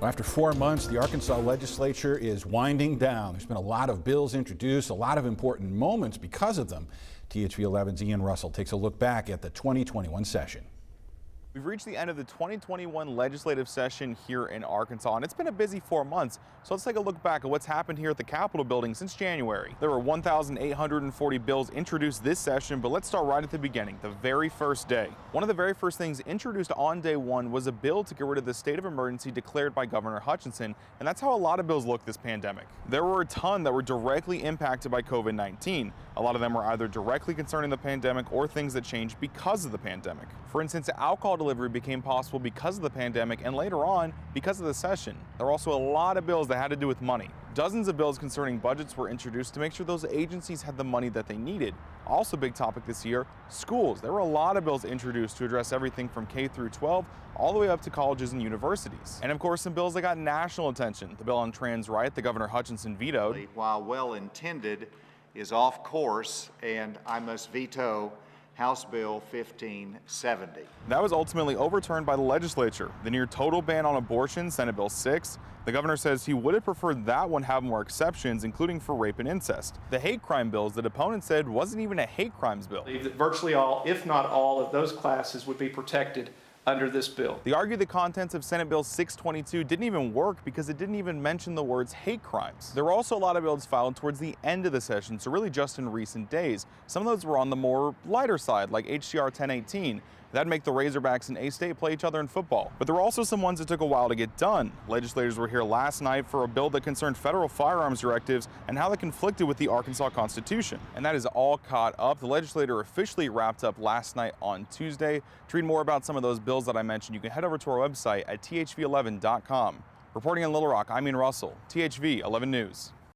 Well, after 4 months, the Arkansas legislature is winding down. There's been a lot of bills introduced, a lot of important moments because of them. THV 11's Ian Russell takes a look back at the 2021 session. We've reached the end of the 2021 legislative session here in Arkansas, and it's been a busy 4 months. So let's take a look back at what's happened here at the Capitol building since January. There were 1,840 bills introduced this session, but let's start right at the beginning, the very first day. One of the very first things introduced on day one was a bill to get rid of the state of emergency declared by Governor Hutchinson, and that's how a lot of bills look this pandemic. There were a ton that were directly impacted by COVID-19. A lot of them were either directly concerning the pandemic or things that changed because of the pandemic. For instance, alcohol delivery became possible because of the pandemic and later on because of the session. There were also a lot of bills that had to do with money. Dozens of bills concerning budgets were introduced to make sure those agencies had the money that they needed. Also a big topic this year, schools. There were a lot of bills introduced to address everything from K through 12 all the way up to colleges and universities. And of course, some bills that got national attention. The bill on trans rights that Governor Hutchinson vetoed. While well intended, is off course, and I must veto House Bill 1570. That was ultimately overturned by the legislature. The near total ban on abortion, Senate Bill 6. The governor says he would have preferred that one have more exceptions, including for rape and incest. The hate crime bills that opponents said wasn't even a hate crimes bill. That virtually all, if not all, of those classes would be protected under this bill. They argued the contents of Senate Bill 622 didn't even work because it didn't even mention the words hate crimes. There were also a lot of bills filed towards the end of the session, so really just in recent days. Some of those were on the more lighter side, like HCR 1018. That'd make the Razorbacks and A-State play each other in football. But there were also some ones that took a while to get done. Legislators were here last night for a bill that concerned federal firearms directives and how they conflicted with the Arkansas Constitution. And that is all caught up. The legislature officially wrapped up last night on Tuesday. To read more about some of those bills that I mentioned, you can head over to our website at thv11.com. Reporting in Little Rock, I'm Ian Russell, THV 11 News.